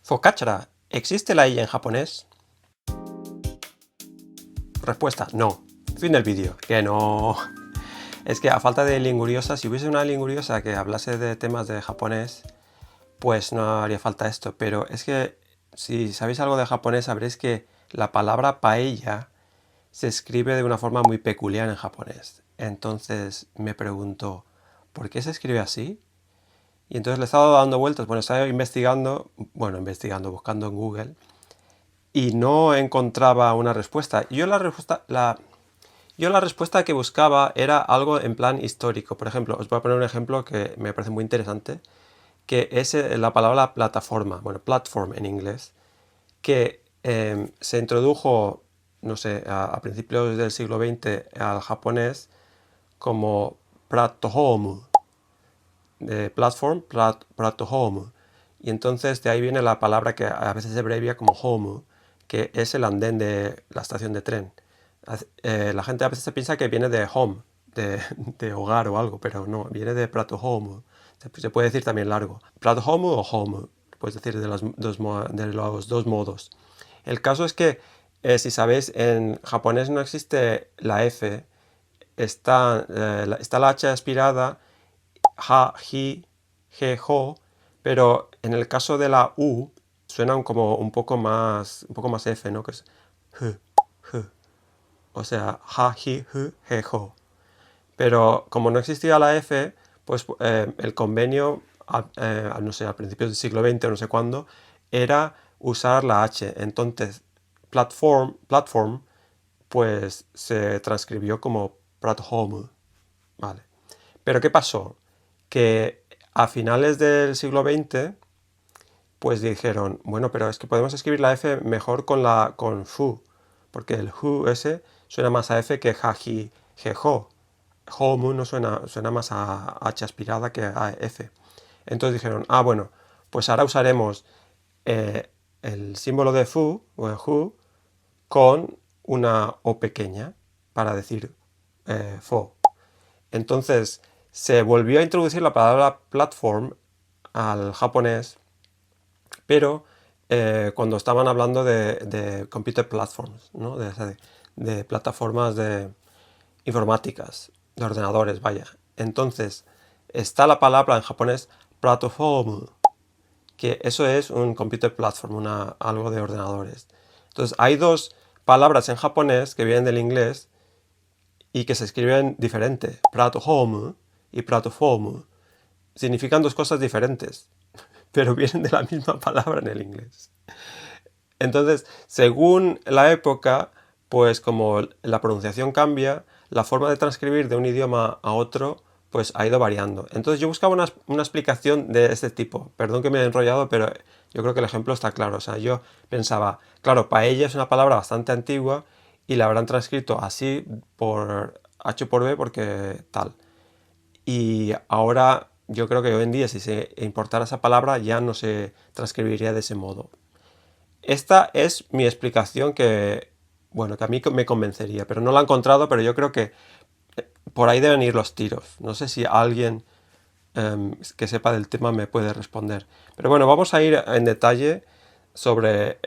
Focaccia, ¿existe la I en japonés? Respuesta, no. Fin del vídeo. Que no. Es que a falta de linguriosa, si hubiese una linguriosa que hablase de temas de japonés, pues no haría falta esto. Pero es que si sabéis algo de japonés, sabréis que la palabra paella se escribe de una forma muy peculiar en japonés. Entonces me pregunto, ¿por qué se escribe así? Y entonces le he estado dando vueltas, bueno, he estado investigando, buscando en Google, y no encontraba una respuesta. Yo la respuesta que buscaba era algo en plan histórico. Por ejemplo, os voy a poner un ejemplo que me parece muy interesante, que es la palabra plataforma, bueno, platform en inglés, que se introdujo, no sé, a principios del siglo XX al japonés como platohomu, de platform, platohomu. Y entonces de ahí viene la palabra que a veces se abrevia como homu, que es el andén de la estación de tren. La gente a veces se piensa que viene de home, de hogar o algo, pero no, viene de platohomu. Se puede decir también largo. Platohomu o homu, puedes decir de los dos modos. El caso es que, si sabéis, en japonés no existe la F, está la H aspirada, ha, hi, he, ho, pero en el caso de la U suena como un poco más F, ¿no? Que es h, h. O sea, ha, hi, hu, he, ho. Pero como no existía la F, pues el convenio, no sé, a principios del siglo XX o no sé cuándo, era usar la H. Entonces, platform, pues se transcribió como platform. Vale. Pero ¿qué pasó? Que a finales del siglo XX, pues dijeron, bueno, pero es que podemos escribir la F mejor con fu, porque el hu ese suena más a F que ha, hi, he, ho. Homu no suena más a H aspirada que a F. Entonces dijeron, bueno, pues ahora usaremos el símbolo de fu o de hu con una O pequeña para decir fo. Entonces se volvió a introducir la palabra platform al japonés, pero cuando estaban hablando de computer platforms, ¿no? de plataformas informáticas, de ordenadores, vaya. Entonces está la palabra en japonés platform, que eso es un computer platform, algo de ordenadores. Entonces hay dos palabras en japonés que vienen del inglés y que se escriben diferente. Platform y platform significan dos cosas diferentes, pero vienen de la misma palabra en el inglés. Entonces, según la época, pues como la pronunciación cambia, la forma de transcribir de un idioma a otro pues ha ido variando. Entonces yo buscaba una explicación de este tipo. Perdón que me he enrollado, pero yo creo que el ejemplo está claro. O sea, yo pensaba, claro, paella es una palabra bastante antigua y la habrán transcrito así por H por B porque tal. Y ahora yo creo que hoy en día si se importara esa palabra ya no se transcribiría de ese modo. Esta es mi explicación que, bueno, que a mí me convencería, pero no la he encontrado, pero yo creo que por ahí deben ir los tiros. No sé si alguien que sepa del tema me puede responder. Pero bueno, vamos a ir en detalle sobre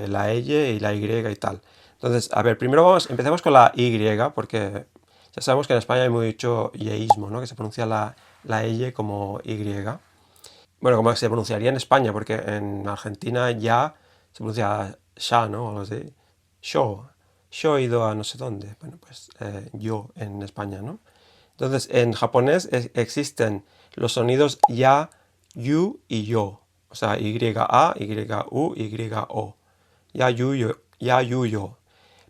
la Y y la Y y tal. Entonces, a ver, primero empecemos con la Y, porque ya sabemos que en España hay mucho yeísmo, ¿no? Que se pronuncia la Y como Y. Bueno, como se pronunciaría en España, porque en Argentina ya se pronuncia ya, ¿no? O algo así. Yo he ido a no sé dónde. Bueno, pues yo en España, ¿no? Entonces, en japonés existen los sonidos ya, yu y yo. O sea, Y-A, Y-U, Y-O. Ya, yu, yo. Ya, yu, yo.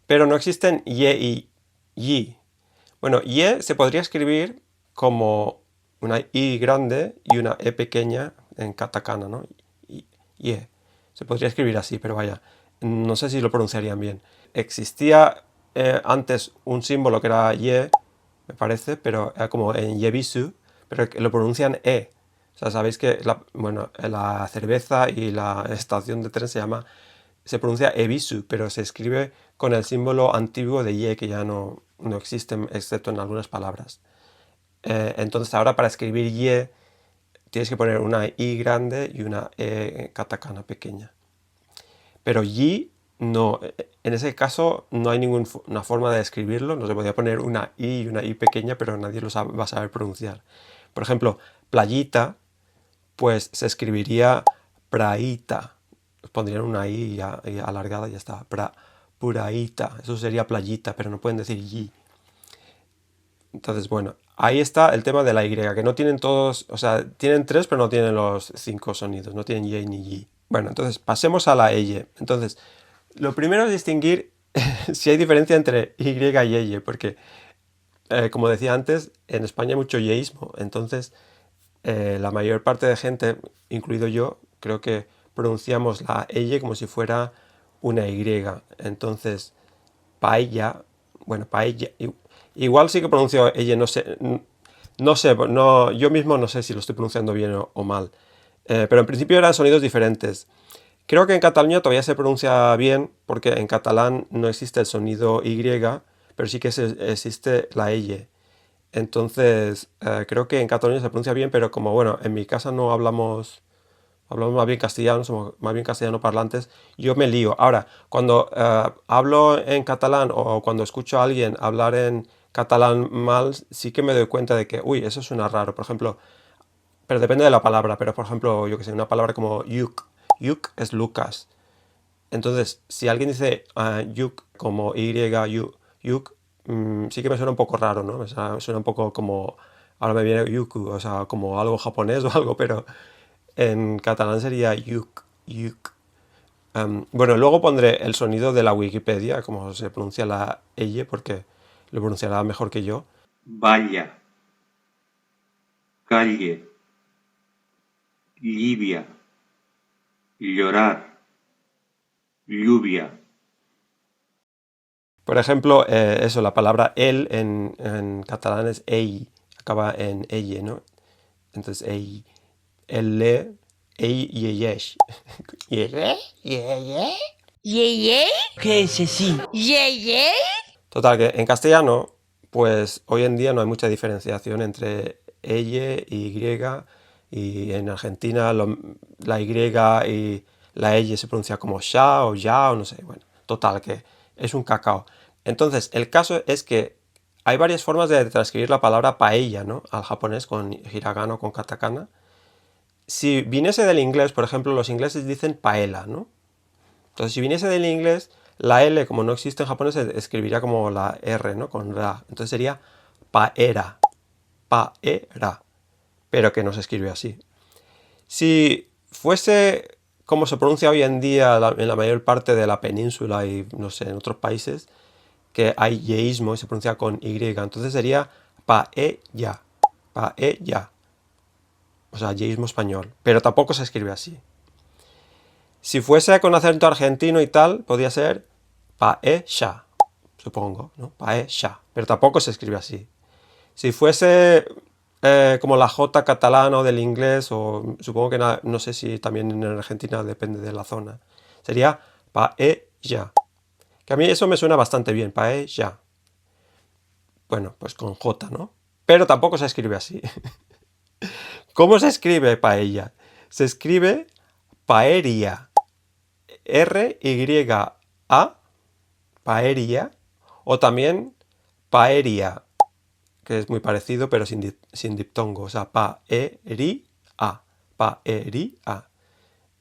Pero no existen ye y yi. Bueno, ye se podría escribir como una I grande y una E pequeña en katakana, ¿no? Ye. Se podría escribir así, pero vaya, no sé si lo pronunciarían bien. Existía antes un símbolo que era ye, me parece, pero era como en yebisu, pero que lo pronuncian E. O sea, sabéis que la cerveza y la estación de tren se pronuncia ebisu, pero se escribe con el símbolo antiguo de ye, que ya no existe, excepto en algunas palabras. Entonces ahora para escribir ye tienes que poner una I grande y una E katakana pequeña. Pero yi no, en ese caso no hay ninguna forma de escribirlo, no se podía poner una i pequeña, pero nadie lo va a saber pronunciar. Por ejemplo, playita, pues se escribiría praita, pondrían una i alargada y ya está, puraita, eso sería playita, pero no pueden decir yi. Entonces, bueno, ahí está el tema de la y, que no tienen todos, o sea, tienen 3, pero no tienen los 5 sonidos, no tienen y ni yi. Bueno, entonces pasemos a la eye. Entonces, lo primero es distinguir si hay diferencia entre y y eye, porque, como decía antes, en España hay mucho yeísmo, entonces la mayor parte de gente, incluido yo, creo que pronunciamos la eye como si fuera una y. Entonces, paella, bueno, paella, igual sí que pronuncio ella, no sé, no, yo mismo no sé si lo estoy pronunciando bien o mal, pero en principio eran sonidos diferentes. Creo que en Cataluña todavía se pronuncia bien, porque en catalán no existe el sonido y, pero sí que existe la eye. Entonces, creo que en Cataluña se pronuncia bien, pero como, bueno, en mi casa no hablamos más bien castellano, somos más bien castellano parlantes, yo me lío. Ahora, cuando hablo en catalán o cuando escucho a alguien hablar en catalán mal, sí que me doy cuenta de que, uy, eso suena raro. Por ejemplo, pero depende de la palabra, pero por ejemplo, yo que sé, una palabra como yuk, yuk es Lucas. Entonces, si alguien dice yuk como y, yuk, sí que me suena un poco raro, ¿no? O sea, suena un poco como, ahora me viene yuku, o sea, como algo japonés o algo, pero en catalán sería yuk, yuk. Bueno, luego pondré el sonido de la Wikipedia, como se pronuncia la elle, porque lo pronunciará mejor que yo. Valla, calle, lluvia, llorar, lluvia. Por ejemplo, eso, la palabra el en catalán es ei, acaba en elle, ¿no? Entonces, ei, el le, ei, yeyesh. Yeye, yeye. ¿Yeye? ¿Qué es así? ¿Yeye? Total, que en castellano, pues hoy en día no hay mucha diferenciación entre elle y en Argentina la y y la elle se pronuncia como sha o ya o no sé, bueno, total, que es un cacao. Entonces, el caso es que hay varias formas de transcribir la palabra paella, ¿no? Al japonés con hiragana o con katakana. Si viniese del inglés, por ejemplo, los ingleses dicen paella, ¿no? Entonces, si viniese del inglés, la L, como no existe en japonés, se escribiría como la R, ¿no? Con ra. Entonces sería paera, paera, pero que no se escribe así. Si fuese como se pronuncia hoy en día en la mayor parte de la península y, no sé, en otros países, que hay yeísmo y se pronuncia con Y, entonces sería paella, paella. O sea, yeísmo español, pero tampoco se escribe así. Si fuese con acento argentino y tal, podría ser paella, supongo, ¿no? Paella, pero tampoco se escribe así. Si fuese como la J catalana o del inglés, o supongo que no sé si también en Argentina depende de la zona, sería paella. Que a mí eso me suena bastante bien, paella. Bueno, pues con J, ¿no? Pero tampoco se escribe así. ¿Cómo se escribe paella? Se escribe paeria. R-Y-A, paeria, o también paeria, que es muy parecido, pero sin diptongo, o sea, paeria, paeria.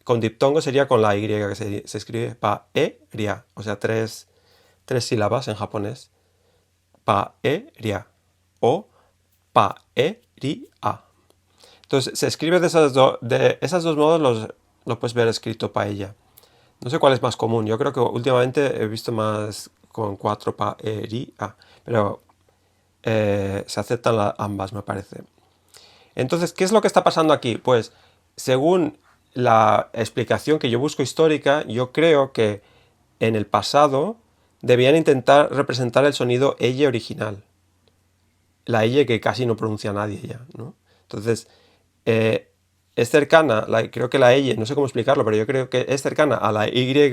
Con diptongo sería con la Y, que se escribe paeria, o sea, tres sílabas en japonés. Paeria o paeria. Entonces, se escribe de esos dos modos, lo puedes ver escrito paella. No sé cuál es más común. Yo creo que últimamente he visto más con 4 paeria, pero se aceptan ambas, me parece. Entonces, ¿qué es lo que está pasando aquí? Pues, según la explicación que yo busco histórica, yo creo que en el pasado debían intentar representar el sonido elle original. La elle que casi no pronuncia nadie ya, ¿no? Entonces, es cercana, creo que la elle, no sé cómo explicarlo, pero yo creo que es cercana a la Y,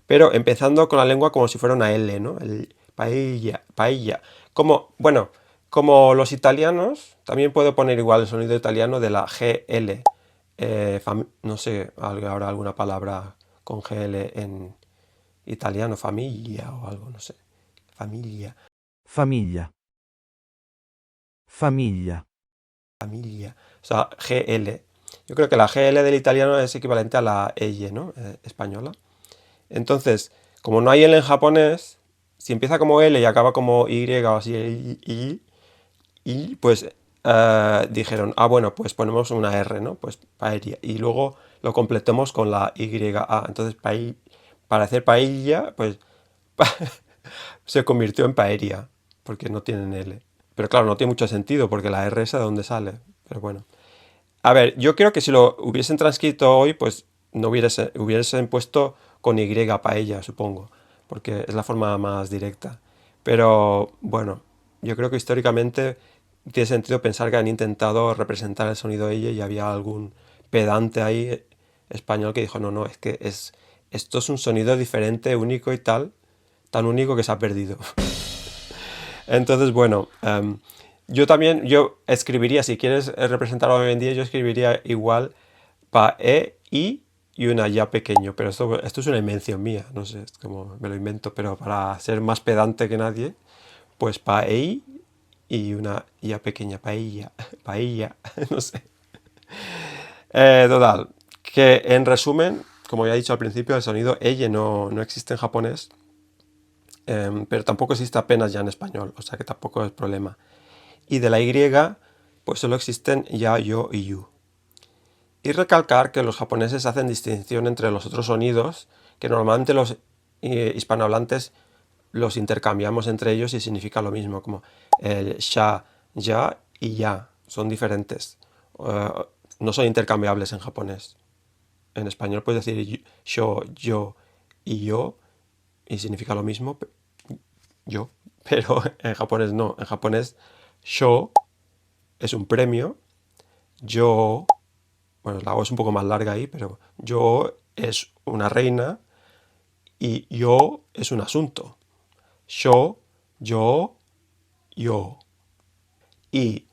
pero empezando con la lengua como si fuera una L, ¿no? El paella, paella. Como, bueno, como los italianos, también puedo poner igual el sonido italiano de la GL. No sé, habrá alguna palabra con GL en italiano, familia o algo, no sé. Familia, famiglia, famiglia, familia. O sea, GL. Yo creo que la GL del italiano es equivalente a la EY, ¿no? Española. Entonces, como no hay L en japonés, si empieza como L y acaba como Y o así, y pues dijeron, bueno, pues ponemos una R, ¿no? Pues paella. Y luego lo completemos con la YA. Entonces, para hacer paella, pues se convirtió en paella, porque no tienen L. Pero claro, no tiene mucho sentido, porque la R es de dónde sale. Pero bueno. A ver, yo creo que si lo hubiesen transcrito hoy, pues no hubiesen puesto con Y paella, supongo, porque es la forma más directa. Pero bueno, yo creo que históricamente tiene sentido pensar que han intentado representar el sonido ella y había algún pedante ahí español que dijo, no, no, es que esto es un sonido diferente, único y tal, tan único que se ha perdido. Entonces, bueno, yo escribiría, si quieres representarlo hoy en día, yo escribiría igual y una ya pequeño, pero esto es una invención mía, no sé, es como me lo invento, pero para ser más pedante que nadie, pues y una ya pequeña, paella, no sé. Total, que en resumen, como ya he dicho al principio, el sonido elle no existe en japonés, pero tampoco existe apenas ya en español, o sea que tampoco es problema. Y de la Y, pues solo existen ya, yo y yu. Y recalcar que los japoneses hacen distinción entre los otros sonidos, que normalmente los hispanohablantes los intercambiamos entre ellos y significa lo mismo, como el sha, ya y ya, son diferentes. No son intercambiables en japonés. En español puedes decir yo y yo, y significa lo mismo, yo, pero en japonés no. En japonés, sho es un premio, yo, bueno, la O es un poco más larga ahí, pero yo es una reina y yo es un asunto. Sho, yo, yo. Y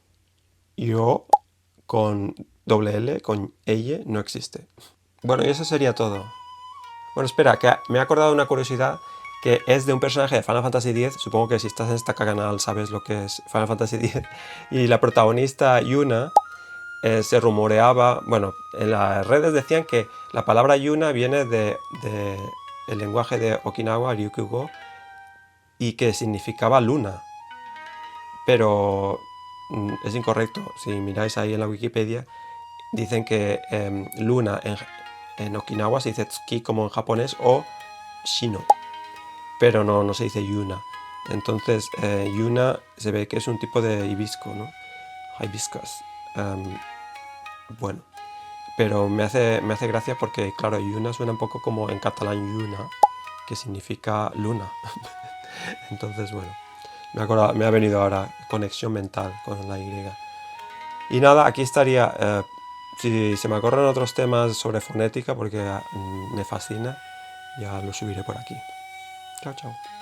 yo con doble L, con ella, no existe. Bueno, y eso sería todo. Bueno, espera, que me he acordado de una curiosidad que es de un personaje de Final Fantasy X. Supongo que si estás en este canal sabes lo que es Final Fantasy X. Y la protagonista Yuna se rumoreaba, bueno, en las redes decían que la palabra Yuna viene de el lenguaje de Okinawa, Ryukyugo, y que significaba luna. Pero es incorrecto. Si miráis ahí en la Wikipedia, dicen que luna en Okinawa se dice tsuki como en japonés o shino, pero no se dice yuna. Entonces yuna se ve que es un tipo de hibisco, ¿no? Hibiscus. Bueno, pero me hace gracia porque, claro, yuna suena un poco como en catalán yuna, que significa luna. Entonces, bueno, me ha venido ahora conexión mental con la Y. Y nada, aquí estaría. Si se me ocurren otros temas sobre fonética, porque me fascina, ya lo subiré por aquí. Chao, chao.